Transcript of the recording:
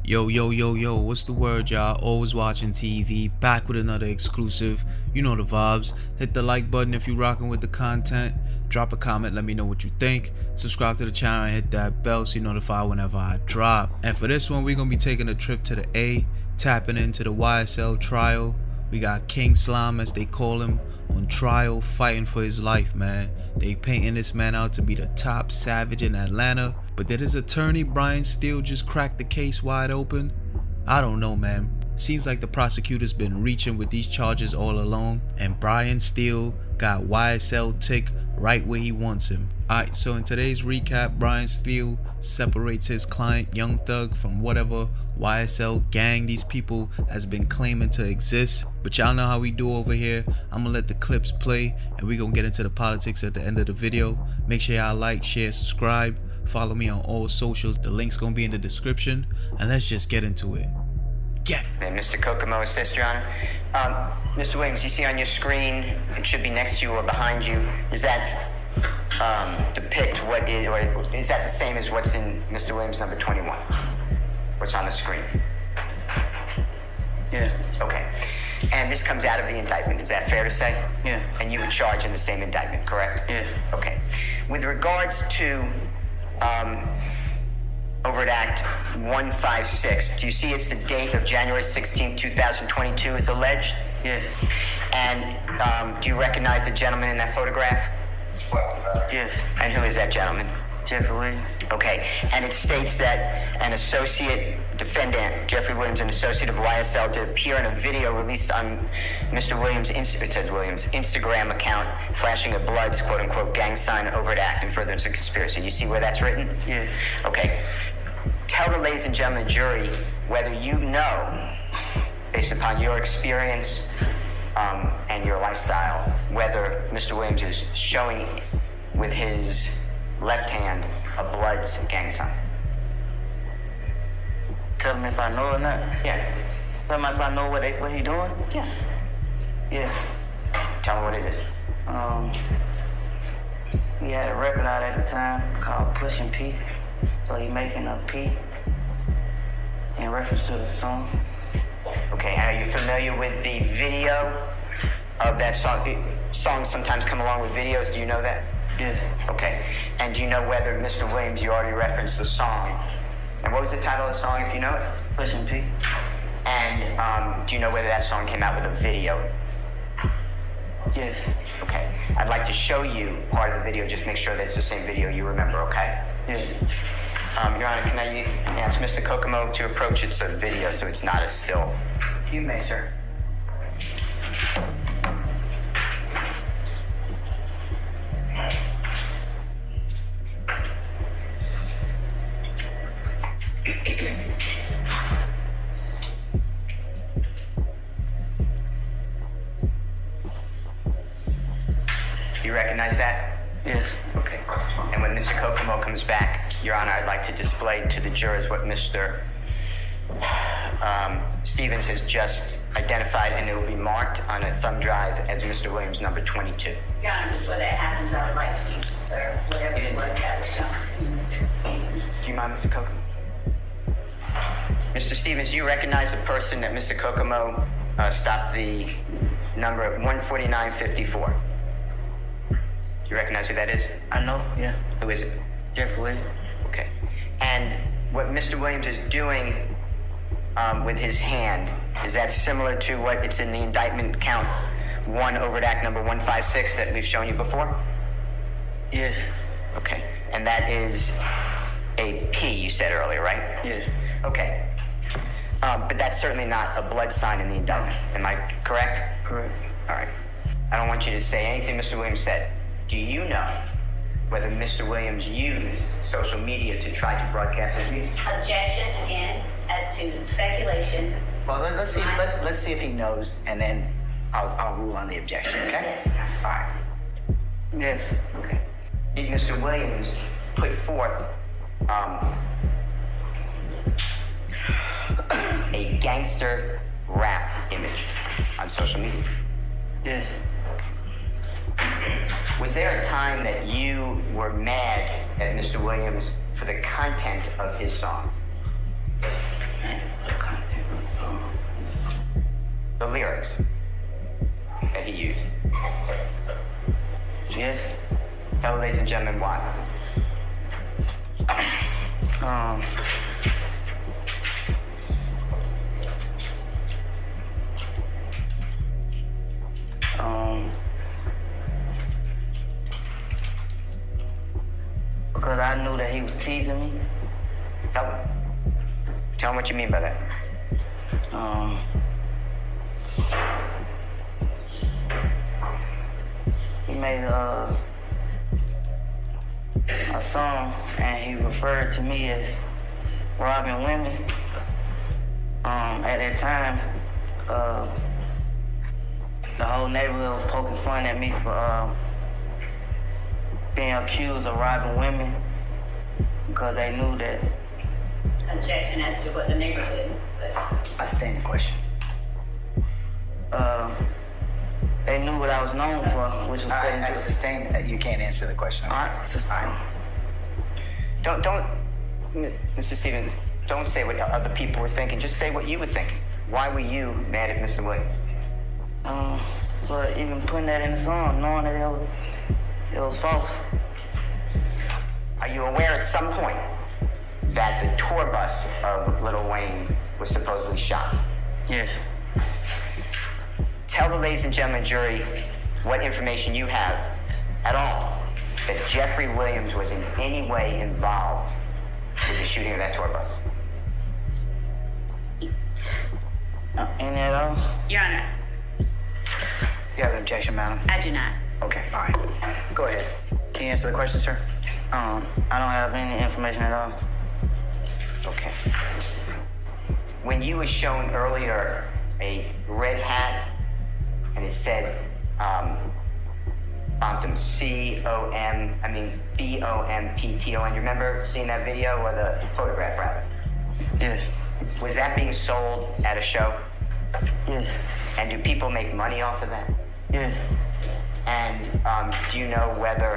Yo, what's the word, y'all? Always watching TV, back with another exclusive. You know the vibes. Hit the like button if you rocking with the content. Drop a comment, let me know what you think. Subscribe to the channel and hit that bell so you're notified whenever I drop. And for this one, we're gonna be taking a trip to the A, tapping into the YSL trial. We got King Slime, as they call him, on trial, fighting for his life, man. They painting this man out to be the top savage in Atlanta, but did his attorney Brian Steele just crack the case wide open? I don't know, man. Seems like the prosecutor's been reaching with these charges all along, and Brian Steele got YSL tick right where he wants him. Alright, so in today's recap, Brian Steele separates his client Young Thug from whatever YSL gang these people has been claiming to exist. But y'all know how we do over here. I'm gonna let the clips play and we gonna get into the politics at the end of the video. Make sure y'all like, share, subscribe. Follow me on all socials. The link's gonna be in the description. And let's just get into it. Get And Mr. Kokomo assist, Your Honor. Mr. Williams, you see on your screen, it should be next to you or behind you. Is that depict what is, or is that the same as what's in Mr. Williams number 21? What's on the screen? Yeah. Okay. And this comes out of the indictment, is that fair to say? Yeah. And you were charged in the same indictment, correct? Yeah. Okay. With regards to Overt Act 156, do you see it's the date of January 16, 2022 is alleged? Yes. And do you recognize the gentleman in that photograph? Yes. And who is that gentleman? Jeffrey Williams. Okay, and it states that an associate defendant, Jeffrey Williams, an associate of YSL, did appear in a video released on Mr. Williams' Instagram account, flashing a Bloods, quote-unquote, gang sign, overt act, and furtherance of conspiracy. You see where that's written? Yes. Okay. Tell the ladies and gentlemen jury whether you know, based upon your experience and your lifestyle, whether Mr. Williams is showing with his left hand a Bloods gang sign. Tell him if I know or not. Yeah. Tell him if I know what he doing. Yeah. Yes. Tell him what it is. He had a record out at the time called Pushing P. So he making a P in reference to the song. Okay, and are you familiar with the video of that song? Songs sometimes come along with videos, do you know that? Yes. Okay, and do you know whether, Mr. Williams, you already referenced the song, and what was the title of the song, if you know it? Pushing P. And do you know whether that song came out with a video? Yes. Okay, I'd like to show you part of the video, just make sure that it's the same video you remember, okay? Yes. Your Honor, can I ask Mr. Kokomo to approach it so the video, so it's not a still? You may, sir. You recognize that? Yes. Okay. And when Mr. Kokomo comes back, Your Honor, I'd like to display to the jurors what Mr. Stevens has just identified, and it will be marked on a thumb drive as Mr. Williams number 22. Your Honor, before that happens, I would like to use whatever it was that was shown. Do you mind, Mr. Kokomo? Mr. Stevens, do you recognize the person that Mr. Kokomo stopped the number 14954? Do you recognize who that is? I know, yeah. Who is it? Jeffrey Williams. Okay. And what Mr. Williams is doing with his hand, is that similar to what it's in the indictment count 1 overt act number 156 that we've shown you before? Yes. Okay. And that is a P, you said earlier, right? Yes. Okay. But that's certainly not a blood sign in the indictment. Am I correct? Correct. All right. I don't want you to say anything Mr. Williams said. Do you know whether Mr. Williams used social media to try to broadcast his views? Objection again as to speculation. Well, let's see if he knows, and then I'll rule on the objection, okay? Yes. All right. Yes. Okay. Did Mr. Williams put forth a gangster rap image on social media? Yes. Was there a time that you were mad at Mr. Williams for the content of his songs? The lyrics that he used. Yes. Tell ladies and gentlemen why. Because I knew that he was teasing me. Tell him what you mean by that. He made a song and he referred to me as robbing women. At that time, the whole neighborhood was poking fun at me for being accused of robbing women because they knew that. Objection as to what the neighborhood. I stand the question. They knew what I was known for, which was saying I sustain that you can't answer the question. Don't, Mr. Stevens, don't say what other people were thinking. Just say what you were thinking. Why were you mad at Mr. Williams? For even putting that in the song, knowing that it was false. Are you aware at some point that the tour bus of Lil Wayne was supposedly shot? Yes. Tell the ladies and gentlemen jury what information you have at all that Jeffrey Williams was in any way involved with the shooting of that tour bus. Any at all? Your Honor, You have an objection, madam? I do not. Okay, all right. Go ahead. Can you answer the question, sir? I don't have any information at all. Okay. When you were shown earlier a red hat and it said BOMPTON, you remember seeing that video or the photograph rather? Yes. Was that being sold at a show? Yes. And do people make money off of that? Yes. And do you know whether